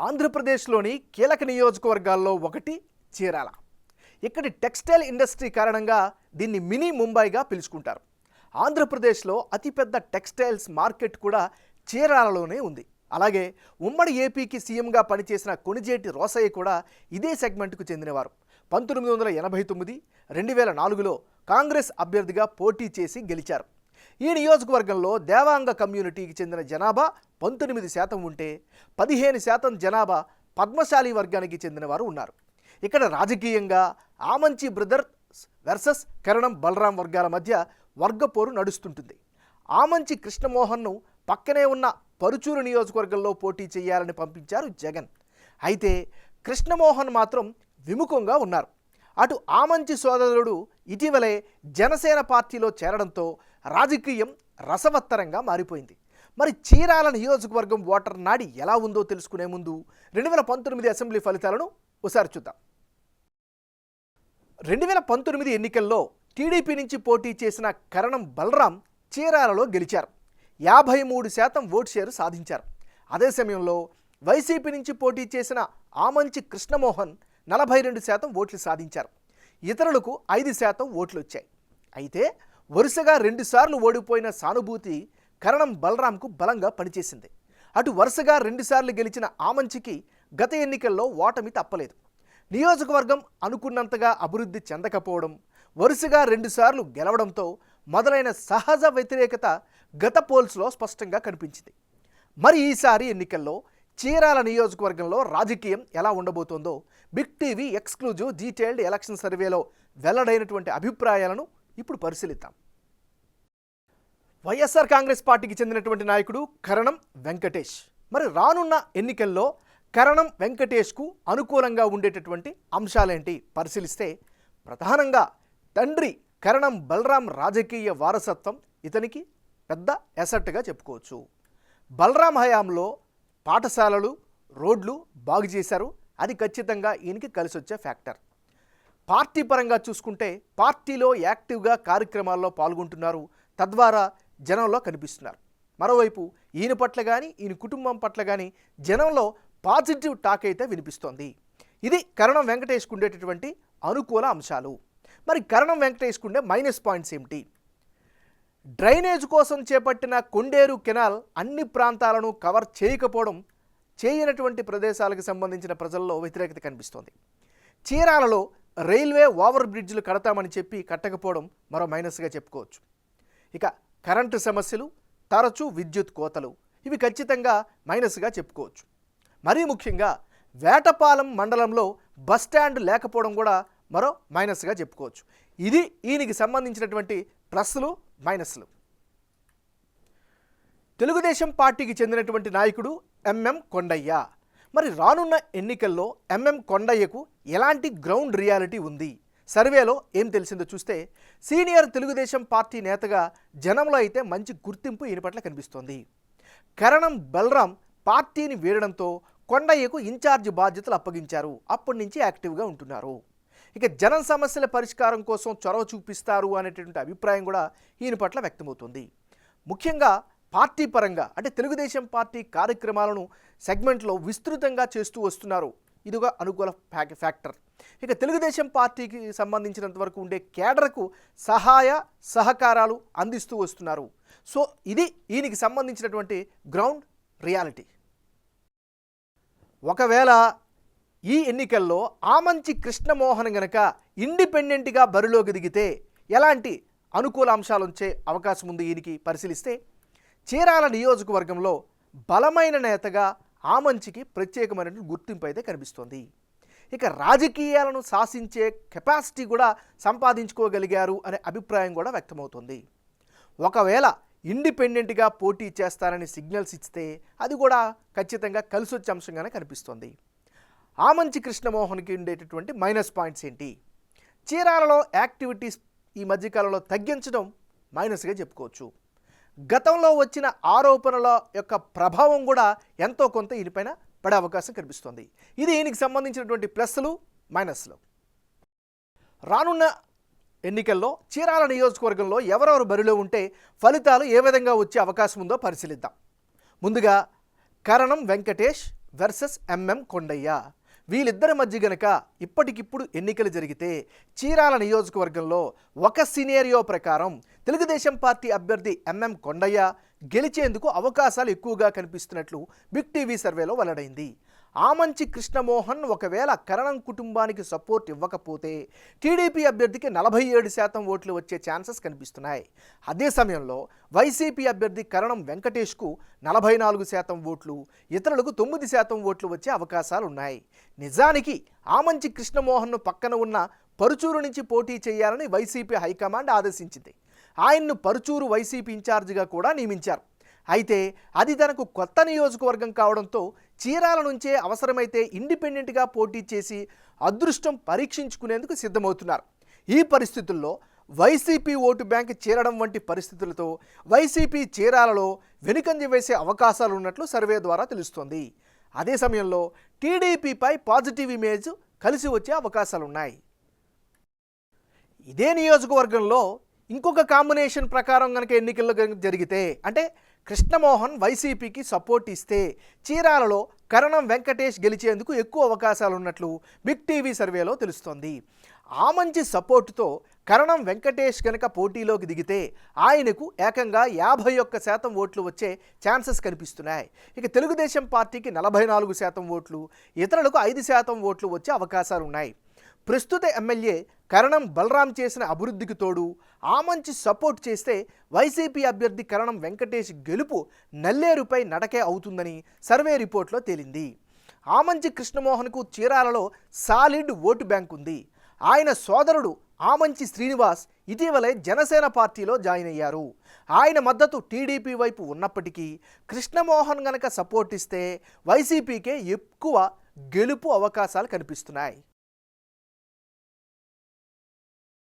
ఆంధ్రప్రదేశ్లోని కీలక నియోజకవర్గాల్లో ఒకటి చీరాల. ఇక్కడి టెక్స్టైల్ ఇండస్ట్రీ కారణంగా దీన్ని మినీ ముంబైగా పిలుచుకుంటారు. ఆంధ్రప్రదేశ్లో అతిపెద్ద టెక్స్టైల్స్ మార్కెట్ కూడా చీరాలలోనే ఉంది. అలాగే ఉమ్మడి ఏపీకి సీఎంగా పనిచేసిన కొణిజేటి రోసయ్య కూడా ఇదే సెగ్మెంట్కు చెందినవారు. 1989, 2004లో కాంగ్రెస్ అభ్యర్థిగా పోటీ చేసి గెలిచారు. ఈ నియోజకవర్గంలో దేవాంగ కమ్యూనిటీకి చెందిన జనాభా 19% ఉంటే 15% జనాభా పద్మశాలి వర్గానికి చెందిన వారు ఉన్నారు. ఇక్కడ రాజకీయంగా ఆమంచి బ్రదర్స్ వర్సెస్ కరణం బలరాం వర్గాల మధ్య వర్గపోరు నడుస్తుంటుంది. ఆమంచి కృష్ణమోహన్ను పక్కనే ఉన్న పరుచూరు నియోజకవర్గంలో పోటీ చేయాలని పంపించారు జగన్. అయితే కృష్ణమోహన్ మాత్రం విముఖంగా ఉన్నారు. అటు ఆమంచి సోదరుడు ఇటీవలే జనసేన పార్టీలో చేరడంతో రాజకీయం రసవత్తరంగా మారిపోయింది. మరి చీరాల నియోజకవర్గం ఓటర్ నాడి ఎలా ఉందో తెలుసుకునే ముందు 2019 అసెంబ్లీ ఫలితాలను ఒకసారి చూద్దాం. 2019 ఎన్నికల్లో టీడీపీ నుంచి పోటీ చేసిన కరణం బలరాం చీరాలలో గెలిచారు. 53% ఓటు షేరు సాధించారు. అదే సమయంలో వైసీపీ నుంచి పోటీ చేసిన ఆమంచి కృష్ణమోహన్ 42% ఓట్లు సాధించారు. ఇతరులకు 5% ఓట్లు వచ్చాయి. అయితే వరుసగా 2 సార్లు ఓడిపోయిన సానుభూతి కరణం బలరాంకు బలంగా పనిచేసింది. అటు వరుసగా 2 సార్లు గెలిచిన ఆమంచికి గత ఎన్నికల్లో ఓటమి తప్పలేదు. నియోజకవర్గం అనుకున్నంతగా అభివృద్ధి చెందకపోవడం, వరుసగా 2 సార్లు గెలవడంతో మొదలైన సహజ వ్యతిరేకత గత పోల్స్లో స్పష్టంగా కనిపించింది. మరి ఈసారి ఎన్నికల్లో చీరాల నియోజకవర్గంలో రాజకీయం ఎలా ఉండబోతోందో big TV exclusive detailed election సర్వేలో వెల్లడైనటువంటి అభిప్రాయాలను ఇప్పుడు పరిశీలిద్దాం. వైఎస్ఆర్ కాంగ్రెస్ పార్టీకి చెందినటువంటి నాయకుడు కరణం వెంకటేష్. మరి రానున్న ఎన్నికల్లో కరణం వెంకటేష్కు అనుకూలంగా ఉండేటటువంటి అంశాలేంటి పరిశీలిస్తే, ప్రధానంగా తండ్రి కరణం బలరాం రాజకీయ వారసత్వం ఇతనికి పెద్ద ఎసెట్గా చెప్పుకోవచ్చు. బలరాం హయాంలో పాఠశాలలు, రోడ్లు బాగు చేశారు. అది ఖచ్చితంగా ఈయనకి కలిసి వచ్చే ఫ్యాక్టర్. పార్టీ పరంగా చూసుకుంటే పార్టీలో యాక్టివ్గా కార్యక్రమాల్లో పాల్గొంటున్నారు, తద్వారా జనంలో కనిపిస్తున్నారు. మరోవైపు ఈయన పట్ల కానీ ఈయన కుటుంబం పట్ల కానీ జనంలో పాజిటివ్ టాక్ అయితే వినిపిస్తోంది. ఇది కరణం వెంకటేష్కు ఉండేటటువంటి అనుకూల అంశాలు. మరి కరణం వెంకటేష్కు ఉండే మైనస్ పాయింట్స్ ఏమిటి? డ్రైనేజ్ కోసం చేపట్టిన కొండేరు కెనాల్ అన్ని ప్రాంతాలను కవర్ చేయకపోవడం, చేయనటువంటి ప్రదేశాలకు సంబంధించిన ప్రజల్లో వ్యతిరేకత కనిపిస్తోంది. చీరాలలో రైల్వే ఓవర్ బ్రిడ్జ్లు కడతామని చెప్పి కట్టకపోవడం మరో మైనస్గా చెప్పుకోవచ్చు. ఇక కరెంటు సమస్యలు, తరచూ విద్యుత్ కోతలు, ఇవి ఖచ్చితంగా మైనస్గా చెప్పుకోవచ్చు. మరీ ముఖ్యంగా వేటపాలెం మండలంలో బస్టాండ్ లేకపోవడం కూడా మరో మైనస్గా చెప్పుకోవచ్చు. ఇది ఈయనకి సంబంధించినటువంటి ప్లస్లు, మైనస్లు. తెలుగుదేశం పార్టీకి చెందినటువంటి నాయకుడు ఎంఎం కొండయ్య. మరి రానున్న ఎన్నికల్లో ఎంఎం కొండయ్యకు ఎలాంటి గ్రౌండ్ రియాలిటీ ఉంది? సర్వేలో ఏం తెలిసిందో చూస్తే, సీనియర్ తెలుగుదేశం పార్టీ నేతగా జనంలో అయితే మంచి గుర్తింపు ఈయన పట్ల కనిపిస్తోంది. కరణం బలరాం పార్టీని వీడడంతో కొండయ్యకు ఇన్ఛార్జ్ బాధ్యతలు అప్పగించారు. అప్పటి నుంచి యాక్టివ్గా ఉంటున్నారు. ఇక జనం సమస్యల పరిష్కారం కోసం చొరవ చూపిస్తారు అనేటటువంటి అభిప్రాయం కూడా ఈయన పట్ల వ్యక్తమవుతుంది. ముఖ్యంగా పార్టీ పరంగా అంటే తెలుగుదేశం పార్టీ కార్యక్రమాలను సెగ్మెంట్లో విస్తృతంగా చేస్తూ వస్తున్నారు. ఇదిగా అనుకూల ఫ్యాక్టర్. ఇక తెలుగుదేశం పార్టీకి సంబంధించినంత వరకు ఉండే కేడర్కు సహాయ సహకారాలు అందిస్తూ వస్తున్నారు. సో ఇది ఈయనకి సంబంధించినటువంటి గ్రౌండ్ రియాలిటీ. ఒకవేళ ఈ ఎన్నికల్లో ఆమంచి కృష్ణమోహన్ గనక ఇండిపెండెంట్గా బరిలోకి దిగితే ఎలాంటి అనుకూల అంశాలు వచ్చే అవకాశం ఉంది ఈయనకి పరిశీలిస్తే, చీరాల నియోజకవర్గంలో బలమైన నేతగా ఆమంచికి ప్రత్యేకమైనటువంటి గుర్తింపు అయితే కనిపిస్తోంది. ఇక రాజకీయాలను శాసించే కెపాసిటీ కూడా సంపాదించుకోగలిగారు అనే అభిప్రాయం కూడా వ్యక్తమవుతుంది. ఒకవేళ ఇండిపెండెంట్గా పోటీ చేస్తారని సిగ్నల్స్ ఇస్తే అది కూడా ఖచ్చితంగా కలిసి వచ్చే అంశంగానే కనిపిస్తోంది. ఆమంచి కృష్ణమోహన్కి ఉండేటటువంటి మైనస్ పాయింట్స్ ఏంటి? చీరాలలో యాక్టివిటీస్ ఈ మధ్యకాలంలో తగ్గించడం మైనస్గా చెప్పుకోవచ్చు. గతంలో వచ్చిన ఆరోపణల యొక్క ప్రభావం కూడా ఎంతో కొంత ఈయనపైన పడే అవకాశం కనిపిస్తోంది. ఇది ఈయనకి సంబంధించినటువంటి ప్లస్లు, మైనస్లు. రానున్న ఎన్నికల్లో చీరాల నియోజకవర్గంలో ఎవరెవరు బరిలో ఉంటే ఫలితాలు ఏ విధంగా వచ్చే అవకాశం ఉందో పరిశీలిద్దాం. ముందుగా కరణం వెంకటేష్ వర్సెస్ ఎంఎం కొండయ్య. వీళ్ళిద్దరి మధ్య గనక ఇప్పటికిప్పుడు ఎన్నికలు జరిగితే చీరాల నియోజకవర్గంలో ఒక సినేరియో ప్రకారం తెలుగుదేశం పార్టీ అభ్యర్థి ఎంఎం కొండయ్య గెలిచేందుకు అవకాశాలు ఎక్కువగా కనిపిస్తున్నట్లు బిగ్ టీవీ సర్వేలో వెల్లడైంది. ఆమంచి కృష్ణమోహన్ ఒకవేళ కరణం కుటుంబానికి సపోర్ట్ ఇవ్వకపోతే టీడీపీ అభ్యర్థికి 47% ఓట్లు వచ్చే ఛాన్సెస్ కనిపిస్తున్నాయి. అదే సమయంలో వైసీపీ అభ్యర్థి కరణం వెంకటేష్కు 44% ఓట్లు, ఇతరులకు 9% ఓట్లు వచ్చే అవకాశాలు ఉన్నాయి. నిజానికి ఆమంచి కృష్ణమోహన్ను పక్కన ఉన్న పరుచూరు నుంచి పోటీ చేయాలని వైసీపీ హైకమాండ్ ఆదేశించింది. ఆయన్ను పరుచూరు వైసీపీ ఇన్ఛార్జిగా కూడా నియమించారు. అయితే అది తనకు కొత్త నియోజకవర్గం కావడంతో చీరాల నుంచే అవసరమైతే ఇండిపెండెంట్గా పోటీ చేసి అదృష్టం పరీక్షించుకునేందుకు సిద్ధమవుతున్నారు. ఈ పరిస్థితుల్లో వైసీపీ ఓటు బ్యాంక్ చేరడం వంటి పరిస్థితులతో వైసీపీ చీరాలలో వెనుకంజ వేసే అవకాశాలు ఉన్నట్లు సర్వే ద్వారా తెలుస్తోంది. అదే సమయంలో టీడీపీపై పాజిటివ్ ఇమేజ్ కలిసి వచ్చే అవకాశాలున్నాయి. ఇదే నియోజకవర్గంలో ఇంకొక కాంబినేషన్ ప్రకారం కనుక ఎన్నికల్లో జరిగితే, అంటే కృష్ణమోహన్ వైసీపీకి సపోర్ట్ ఇస్తే చీరాలలో కరణం వెంకటేష్ గెలిచేందుకు ఎక్కువ అవకాశాలు ఉన్నట్లు బిగ్ టీవీ సర్వేలో తెలుస్తోంది. ఆమంచి సపోర్టుతో కరణం వెంకటేష్ కనుక పోటీలోకి దిగితే ఆయనకు ఏకంగా 51% ఓట్లు వచ్చే ఛాన్సెస్ కనిపిస్తున్నాయి. ఇక తెలుగుదేశం పార్టీకి 44% ఓట్లు, ఇతరులకు 5% ఓట్లు వచ్చే అవకాశాలు ఉన్నాయి. ప్రస్తుత ఎమ్మెల్యే కరణం బలరాం చేసిన అభివృద్ధికి తోడు ఆమంచి సపోర్ట్ చేస్తే వైసీపీ అభ్యర్థి కరణం వెంకటేష్ గెలుపు నల్లేరుపై నడకే అవుతుందని సర్వే రిపోర్ట్లో తేలింది. ఆమంచి కృష్ణమోహన్కు చీరాలలో సాలిడ్ ఓటు బ్యాంక్ ఉంది. ఆయన సోదరుడు ఆమంచి శ్రీనివాస్ ఇటీవలే జనసేన పార్టీలో జాయిన్ అయ్యారు. ఆయన మద్దతు టీడీపీ వైపు ఉన్నప్పటికీ కృష్ణమోహన్ గనక సపోర్ట్ ఇస్తే వైసీపీకే ఎక్కువ గెలుపు అవకాశాలు కనిపిస్తున్నాయి.